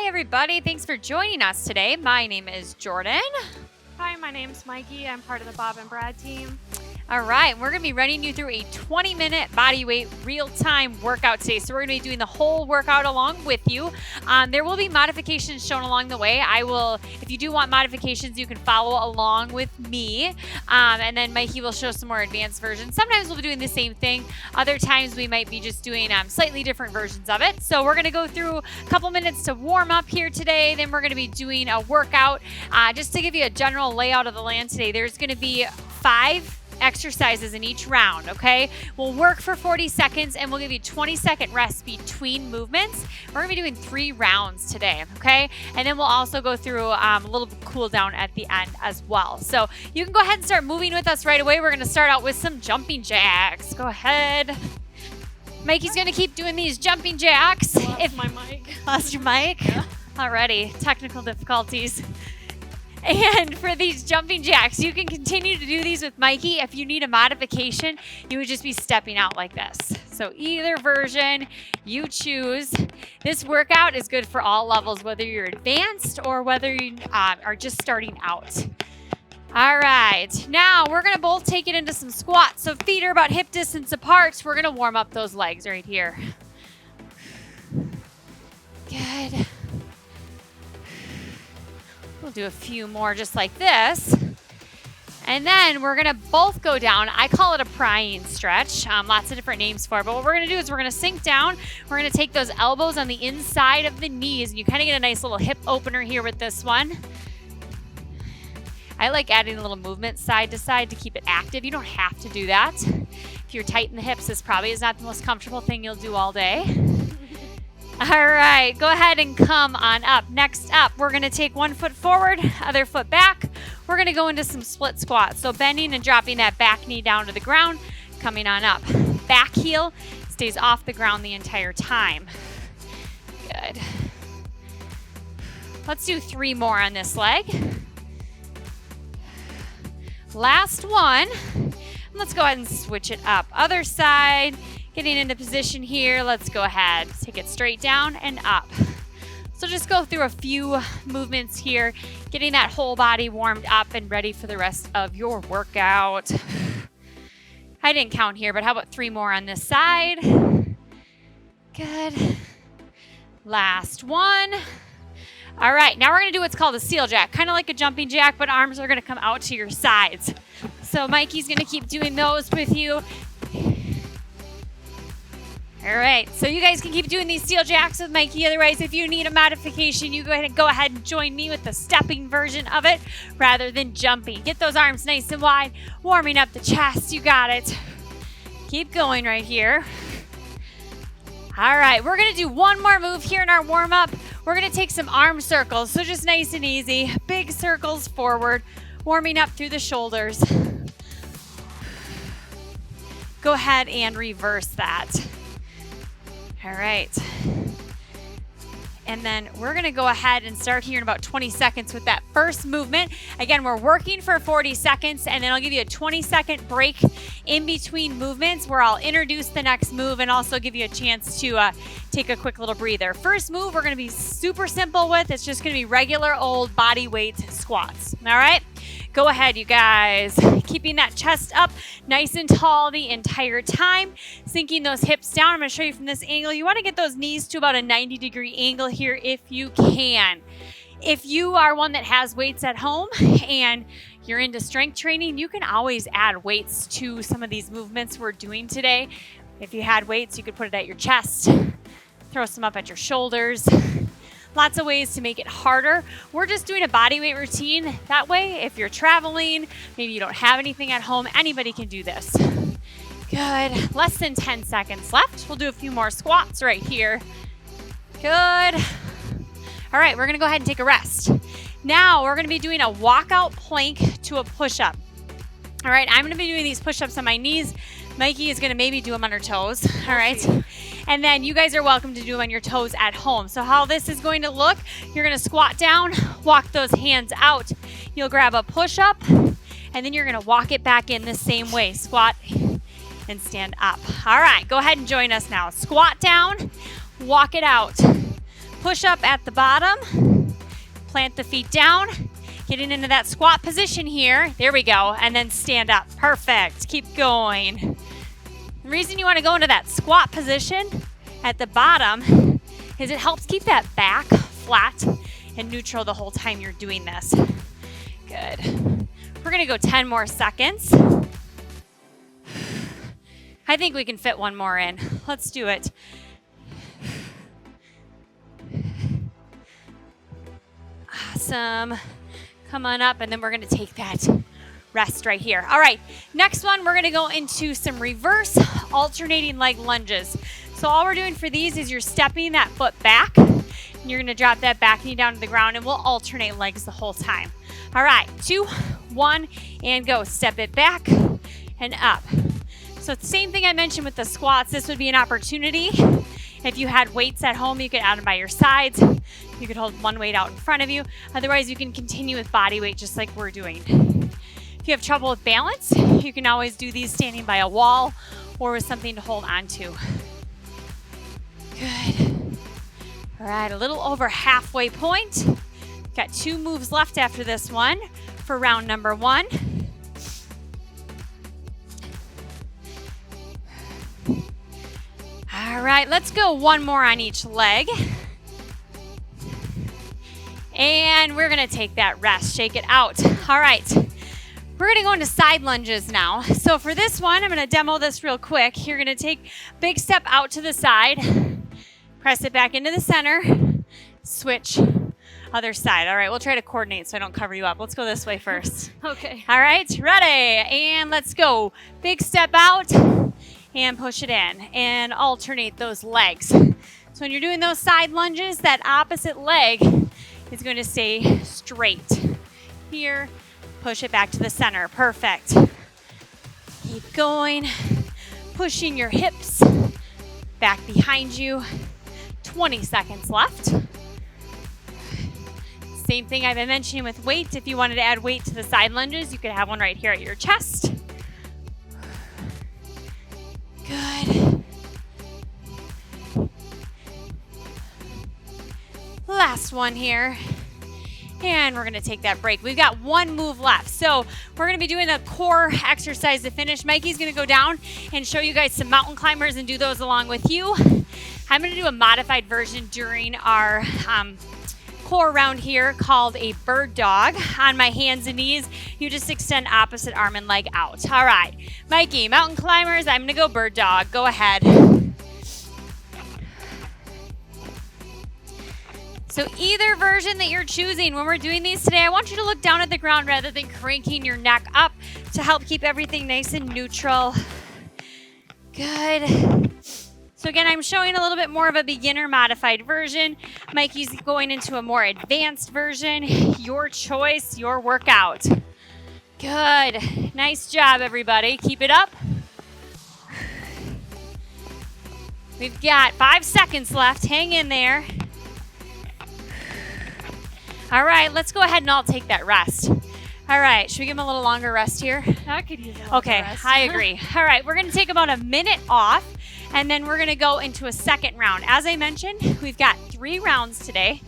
Hi, everybody. Thanks for joining us today. My name is Jordan. Hi, my name's Mikey. I'm part of the Bob and Brad team. All right, we're going to be running you through a 20-minute body weight real-time workout today. So we're going to be doing the whole workout along with you. There will be modifications shown along the way. If you do want modifications, you can follow along with me. And then Mikey will show some more advanced versions. Sometimes we'll be doing the same thing. Other times we might be just doing slightly different versions of it. So we're going to go through a couple minutes to warm up here today. Then we're going to be doing a workout. Just to give you a general layout of the land today, there's going to be 5 exercises in each round, okay? We'll work for 40 seconds and we'll give you 20-second rest between movements. We're gonna be doing 3 rounds today, okay? And then we'll also go through a little cool down at the end as well. So you can go ahead and start moving with us right away. We're gonna start out with some jumping jacks. Go ahead. Mikey's gonna keep doing these jumping jacks. Lost my mic. Lost your mic? Yeah. Alrighty, technical difficulties. And for these jumping jacks, you can continue to do these with Mikey. If you need a modification, you would just be stepping out like this. So either version you choose. This workout is good for all levels, whether you're advanced or whether you are just starting out. All right, now we're gonna both take it into some squats. So feet are about hip distance apart. We're gonna warm up those legs right here. Good. We'll do a few more just like this. And then we're gonna both go down. I call it a prying stretch. Lots of different names for it. But what we're gonna do is we're gonna sink down. We're gonna take those elbows on the inside of the knees. And you kind of get a nice little hip opener here with this one. I like adding a little movement side to side to keep it active. You don't have to do that. If you're tight in the hips, this probably is not the most comfortable thing you'll do all day. All right, go ahead and come on up. Next up, we're gonna take one foot forward, other foot back. We're gonna go into some split squats. So bending and dropping that back knee down to the ground, coming on up. Back heel stays off the ground the entire time. Good. Let's do 3 more on this leg. Last one. Let's go ahead and switch it up. Other side. Getting into position here, let's go ahead. Take it straight down and up. So just go through a few movements here, getting that whole body warmed up and ready for the rest of your workout. I didn't count here, but how about 3 more on this side? Good. Last one. All right, now we're gonna do what's called a seal jack, kind of like a jumping jack, but arms are gonna come out to your sides. So Mikey's gonna keep doing those with you. All right, so you guys can keep doing these steel jacks with Mikey. Otherwise, if you need a modification, you go ahead and join me with the stepping version of it rather than jumping. Get those arms nice and wide, warming up the chest. You got it. Keep going right here. All right, we're gonna do one more move here in our warm up. We're gonna take some arm circles, so just nice and easy. Big circles forward, warming up through the shoulders. Go ahead and reverse that. All right. And then we're gonna go ahead and start here in about 20 seconds with that first movement. Again, we're working for 40 seconds and then I'll give you a 20-second break in between movements where I'll introduce the next move and also give you a chance to take a quick little breather. First move we're gonna be super simple with. It's just gonna be regular old body weight squats, all right? Go ahead, you guys. Keeping that chest up nice and tall the entire time. Sinking those hips down. I'm going to show you from this angle. You want to get those knees to about a 90-degree angle here if you can. If you are one that has weights at home and you're into strength training, you can always add weights to some of these movements we're doing today. If you had weights, you could put it at your chest, throw some up at your shoulders. Lots of ways to make it harder. We're just doing a body weight routine. That way, if you're traveling, maybe you don't have anything at home, anybody can do this. Good. Less than 10 seconds left. We'll do a few more squats right here. Good. All right, we're gonna go ahead and take a rest. Now, we're gonna be doing a walkout plank to a push-up. All right, I'm gonna be doing these push-ups on my knees. Mikey is gonna maybe do them on her toes, all right? And then you guys are welcome to do them on your toes at home. So how this is going to look, you're gonna squat down, walk those hands out. You'll grab a push-up, and then you're gonna walk it back in the same way. Squat and stand up. All right, go ahead and join us now. Squat down, walk it out. Push up at the bottom, plant the feet down, getting into that squat position here. There we go, and then stand up. Perfect, keep going. The reason you wanna go into that squat position at the bottom is it helps keep that back flat and neutral the whole time you're doing this. Good. We're gonna go 10 more seconds. I think we can fit one more in. Let's do it. Awesome. Come on up, and then we're gonna take that rest right here. All right, next one, we're gonna go into some reverse alternating leg lunges. So all we're doing for these is you're stepping that foot back, and you're gonna drop that back knee down to the ground, and we'll alternate legs the whole time. All right, 2, 1, and go. Step it back and up. So it's the same thing I mentioned with the squats. This would be an opportunity. If you had weights at home, you could add them by your sides. You could hold one weight out in front of you. Otherwise, you can continue with body weight just like we're doing. If you have trouble with balance, you can always do these standing by a wall or with something to hold onto. Good. All right, a little over halfway point. Got 2 moves left after this one for round number 1. All right, let's go one more on each leg. And we're gonna take that rest, shake it out. All right, we're gonna go into side lunges now. So for this one, I'm gonna demo this real quick. You're gonna take big step out to the side, press it back into the center, switch, other side. All right, we'll try to coordinate so I don't cover you up. Let's go this way first. Okay. All right, ready, and let's go. Big step out, and push it in, and alternate those legs. So when you're doing those side lunges, that opposite leg is going to stay straight. Here, push it back to the center. Perfect. Keep going, pushing your hips back behind you. 20 seconds left. Same thing I've been mentioning with weight. If you wanted to add weight to the side lunges, you could have one right here at your chest. Good. Last one here. And we're gonna take that break. We've got one move left. So we're gonna be doing a core exercise to finish. Mikey's gonna go down and show you guys some mountain climbers and do those along with you. I'm gonna do a modified version during our core round here called a bird dog. On my hands and knees, you just extend opposite arm and leg out. All right, Mikey, mountain climbers, I'm gonna go bird dog. Go ahead. So either version that you're choosing when we're doing these today, I want you to look down at the ground rather than cranking your neck up to help keep everything nice and neutral. Good. So again, I'm showing a little bit more of a beginner modified version. Mikey's going into a more advanced version. Your choice, your workout. Good. Nice job, everybody. Keep it up. We've got 5 seconds left. Hang in there. All right, let's go ahead and I'll take that rest. All right, should we give him a little longer rest here? I could use a little Okay, rest. I agree. All right, we're gonna take about a minute off, and then we're gonna go into a second round. As I mentioned, we've got 3 rounds today.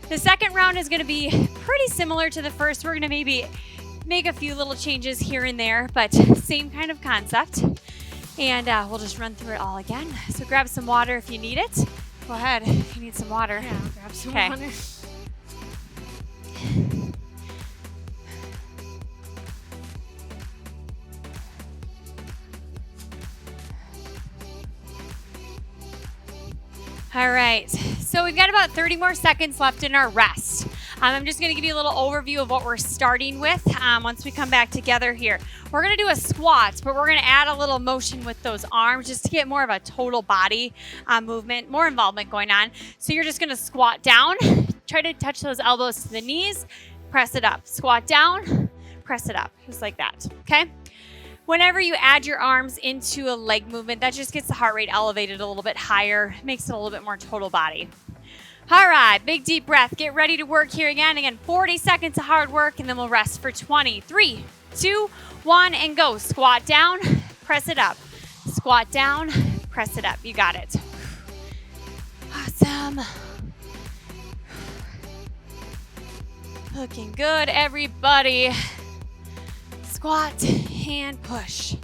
The second round is gonna be pretty similar to the first. We're gonna maybe make a few little changes here and there, but same kind of concept. And we'll just run through it all again. So grab some water if you need it. Go ahead if you need some water. Yeah, I'll grab some Okay. water. All right, so we've got about 30 more seconds left in our rest. I'm just gonna give you a little overview of what we're starting with once we come back together here. We're gonna do a squat, but we're gonna add a little motion with those arms just to get more of a total body movement, more involvement going on. So you're just gonna squat down, try to touch those elbows to the knees, press it up. Squat down, press it up, just like that, okay? Whenever you add your arms into a leg movement, that just gets the heart rate elevated a little bit higher, makes it a little bit more total body. All right, big deep breath. Get ready to work here again. Again, 40 seconds of hard work, and then we'll rest for 20. 3, 2, 1, and go. Squat down, press it up. Squat down, press it up. You got it. Awesome. Looking good, everybody. Squat and push.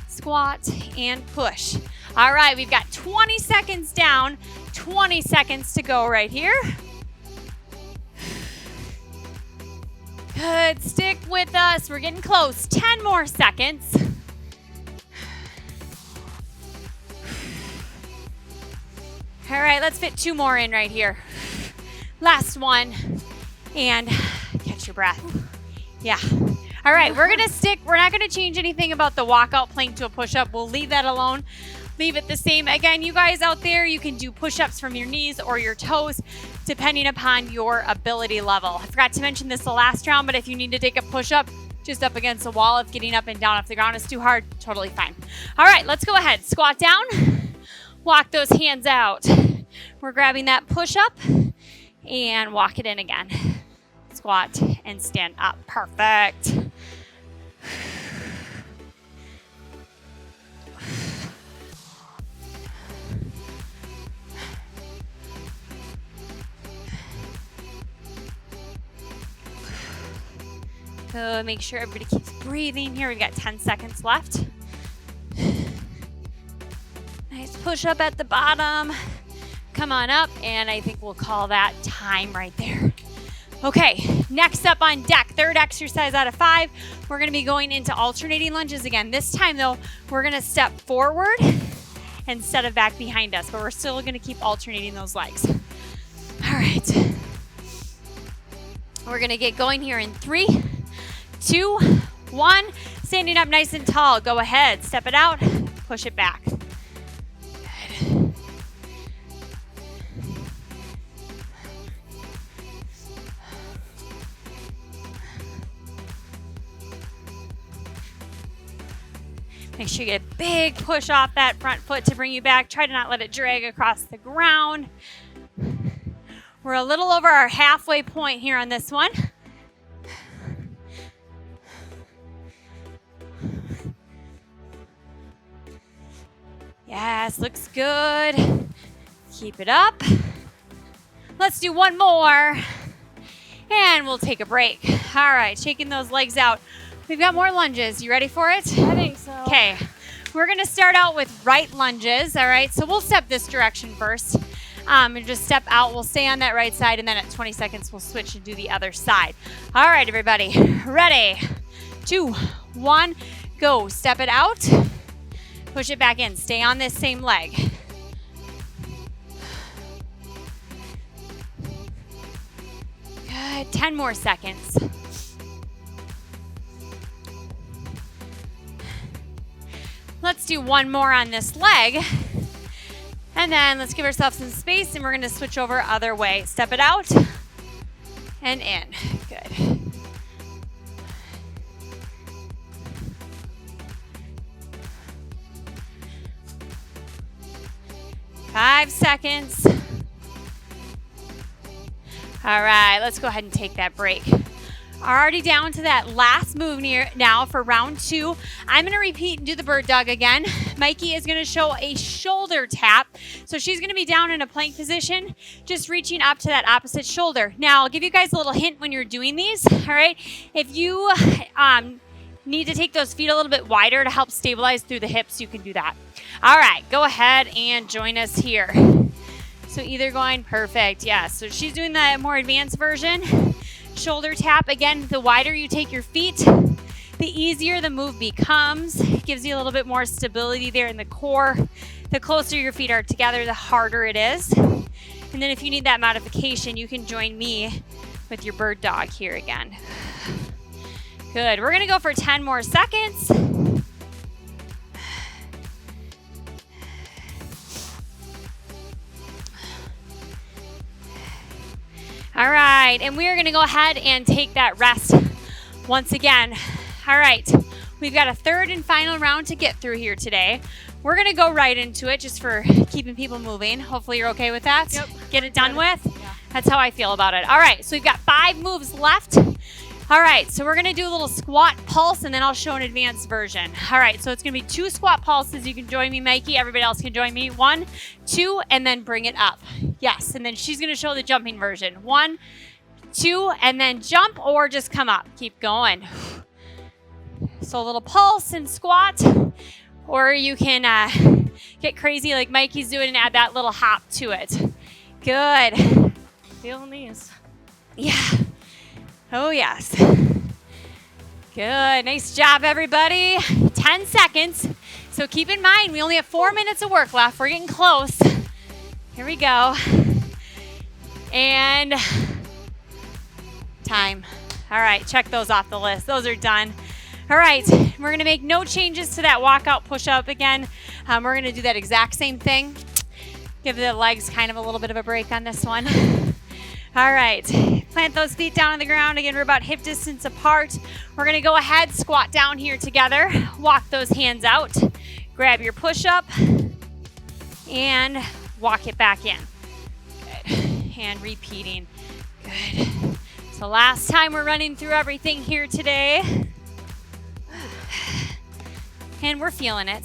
Squat and push. All right, we've got 20 seconds down, 20 seconds to go right here. Good, stick with us. We're getting close. 10 more seconds. All right, let's fit 2 more in right here. Last one, and catch your breath. Yeah. All right, we're gonna stick. We're not gonna change anything about the walkout plank to a push-up. We'll leave that alone. Leave it the same. Again, you guys out there, you can do push-ups from your knees or your toes, depending upon your ability level. I forgot to mention this the last round, but if you need to take a push-up just up against the wall, if getting up and down off the ground is too hard, totally fine. All right, let's go ahead. Squat down. Walk those hands out. We're grabbing that push-up and walk it in again. Squat and stand up. Perfect. So make sure everybody keeps breathing here. We've got 10 seconds left. Nice push up at the bottom. Come on up, and I think we'll call that time right there. Okay, next up on deck, third exercise out of 5. We're gonna be going into alternating lunges again. This time though, we're gonna step forward instead of back behind us, but we're still gonna keep alternating those legs. All right. We're gonna get going here in 3, 2, 1. Standing up nice and tall. Go ahead, step it out, push it back. Good. Make sure you get a big push off that front foot to bring you back. Try to not let it drag across the ground. We're a little over our halfway point here on this one. Yes, looks good. Keep it up. Let's do one more. And we'll take a break. All right, shaking those legs out. We've got more lunges. You ready for it? I think so. Okay. We're going to start out with right lunges, all right? So we'll step this direction first. And just step out. We'll stay on that right side, and then at 20 seconds, we'll switch and do the other side. All right, everybody. Ready? 2, 1, go. Step it out. Push it back in. Stay on this same leg. Good. 10 more seconds. Let's do one more on this leg. And then let's give ourselves some space, and we're going to switch over other way. Step it out and in. Good. Five seconds. All right, let's go ahead and take that break. Already down to that last move now for round 2. I'm going to repeat and do the bird dog again. Mikey is going to show a shoulder tap. So she's going to be down in a plank position, just reaching up to that opposite shoulder. Now, I'll give you guys a little hint when you're doing these, all right? If you need to take those feet a little bit wider to help stabilize through the hips, you can do that. All right, go ahead and join us here. So either going, perfect, yeah. So she's doing the more advanced version. Shoulder tap. Again, the wider you take your feet, the easier the move becomes. It gives you a little bit more stability there in the core. The closer your feet are together, the harder it is. And then if you need that modification, you can join me with your bird dog here again. Good. We're going to go for 10 more seconds. All right, and we are going to go ahead and take that rest once again. All right, we've got a third and final round to get through here today. We're going to go right into it just for keeping people moving. Hopefully you're okay with that. Yep. Get it done with? Yeah. That's how I feel about it. All right, so we've got 5 moves left. All right, so we're going to do a little squat pulse, and then I'll show an advanced version. All right, so it's going to be 2 squat pulses. You can join me, Mikey. Everybody else can join me. 1, 2, and then bring it up. Yes, and then she's going to show the jumping version. 1, 2, and then jump or just come up. Keep going. So a little pulse and squat, or you can get crazy like Mikey's doing and add that little hop to it. Good. Feel knees. Yeah. Oh, yes. Good. Nice job, everybody. 10 seconds. So keep in mind, we only have 4 minutes of work left. We're getting close. Here we go. And time. All right, check those off the list. Those are done. All right, we're gonna make no changes to that walkout push-up again. We're gonna do that exact same thing. Give the legs kind of a little bit of a break on this one. All right, plant those feet down on the ground. Again, we're about hip distance apart. We're gonna go ahead, squat down here together. Walk those hands out. Grab your push-up and walk it back in. Good, and repeating. Good. So last time we're running through everything here today. And we're feeling it.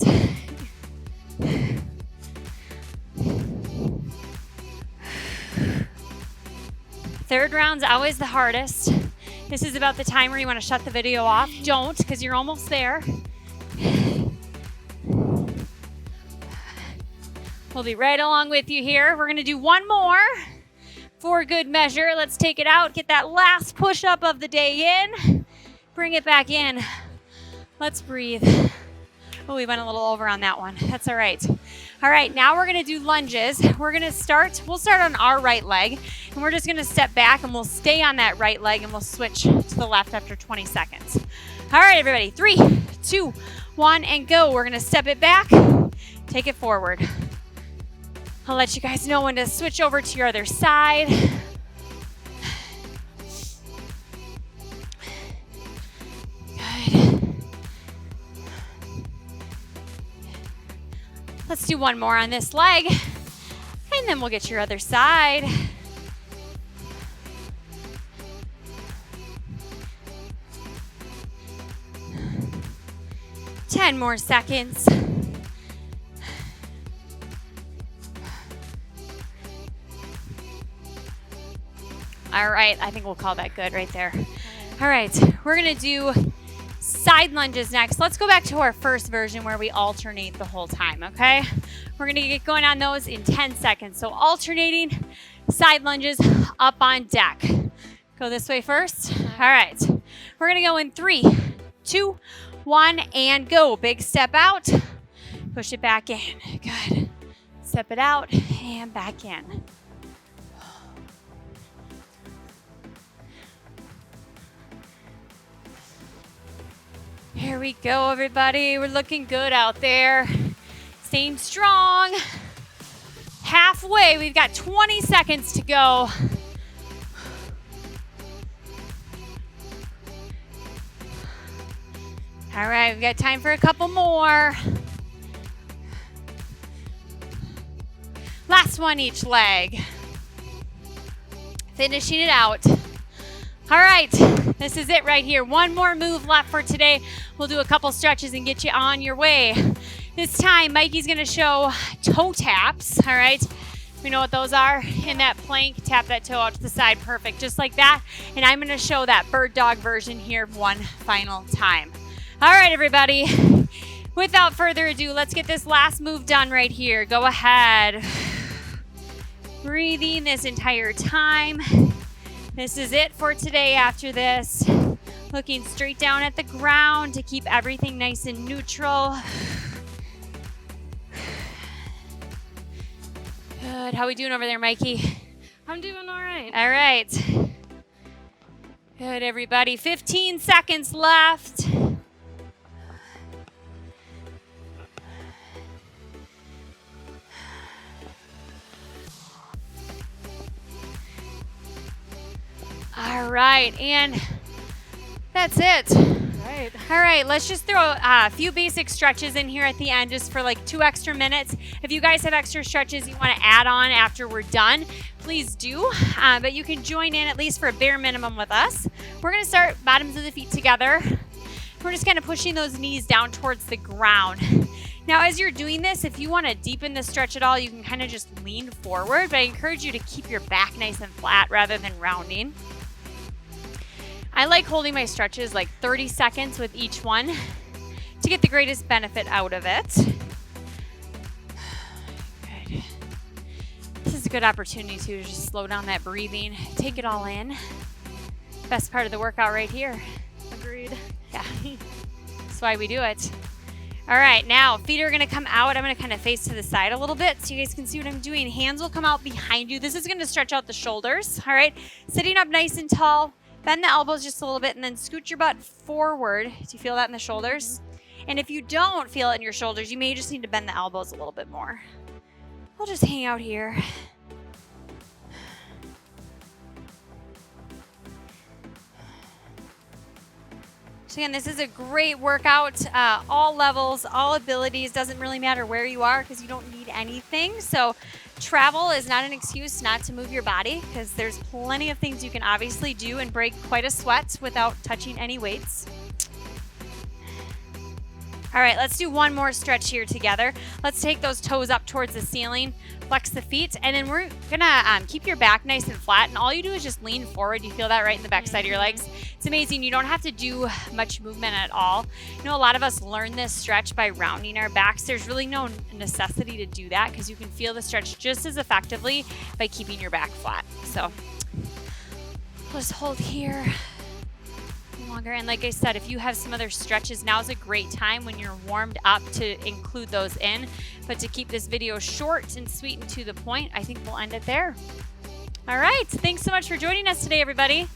Third round's always the hardest. This is about the time where you want to shut the video off. Don't, because you're almost there. We'll be right along with you here. We're gonna do one more for good measure. Let's take it out, get that last push-up of the day in. Bring it back in. Let's breathe. Oh, we went a little over on that one. That's all right. All right, now we're gonna do lunges. We'll start on our right leg, and we're just gonna step back and we'll stay on that right leg and we'll switch to the left after 20 seconds. All right, everybody, 3, 2, 1, and go. We're gonna step it back, take it forward. I'll let you guys know when to switch over to your other side. Good. Let's do one more on this leg, and then we'll get your other side. Ten more seconds. All right, I think we'll call that good right there. All right, we're gonna do side lunges next. Let's go back to our first version where we alternate the whole time, okay? We're gonna get going on those in 10 seconds. So alternating side lunges up on deck. Go this way first. All right, we're gonna go in 3, 2, 1, and go. Big step out, push it back in. Good. Step it out and back in. Here we go, everybody. We're looking good out there. Staying strong. Halfway, we've got 20 seconds to go. All right, we've got time for a couple more. Last one each leg. Finishing it out. All right, this is it right here. One more move left for today. We'll do a couple stretches and get you on your way. This time, Mikey's gonna show toe taps, all right? We know what those are. In that plank, tap that toe out to the side, perfect, just like that. And I'm gonna show that bird dog version here one final time. All right, everybody. Without further ado, let's get this last move done right here. Go ahead. Breathing this entire time. This is it for today after this. Looking straight down at the ground to keep everything nice and neutral. Good. How we doing over there, Mikey? I'm doing all right. All right. Good, everybody. 15 seconds left. All right, and that's it. Right. All right, let's just throw a few basic stretches in here at the end just for like 2 extra minutes. If you guys have extra stretches you want to add on after we're done, please do. But you can join in at least for a bare minimum with us. We're going to start bottoms of the feet together. We're just kind of pushing those knees down towards the ground. Now, as you're doing this, if you want to deepen the stretch at all, you can kind of just lean forward, but I encourage you to keep your back nice and flat rather than rounding. I like holding my stretches like 30 seconds with each one to get the greatest benefit out of it. Good. This is a good opportunity to just slow down that breathing, take it all in. Best part of the workout right here. Agreed. Yeah, that's why we do it. All right, now feet are gonna come out. I'm gonna kind of face to the side a little bit so you guys can see what I'm doing. Hands will come out behind you. This is gonna stretch out the shoulders, all right? Sitting up nice and tall, bend the elbows just a little bit and then scoot your butt forward. Do you feel that in the shoulders? And if you don't feel it in your shoulders, you may just need to bend the elbows a little bit more. We'll just hang out here. So again, this is a great workout, all levels, all abilities, doesn't really matter where you are because you don't need anything. So travel is not an excuse not to move your body because there's plenty of things you can obviously do and break quite a sweat without touching any weights. All right, let's do one more stretch here together. Let's take those toes up towards the ceiling, flex the feet, and then we're gonna keep your back nice and flat, and all you do is just lean forward. You feel that right in the back side of your legs? It's amazing. You don't have to do much movement at all. You know, a lot of us learn this stretch by rounding our backs. There's really no necessity to do that because you can feel the stretch just as effectively by keeping your back flat. So just hold here. Longer. And like I said, if you have some other stretches, now's a great time when you're warmed up to include those in. But to keep this video short and sweet and to the point, I think we'll end it there. All right. Thanks so much for joining us today, everybody.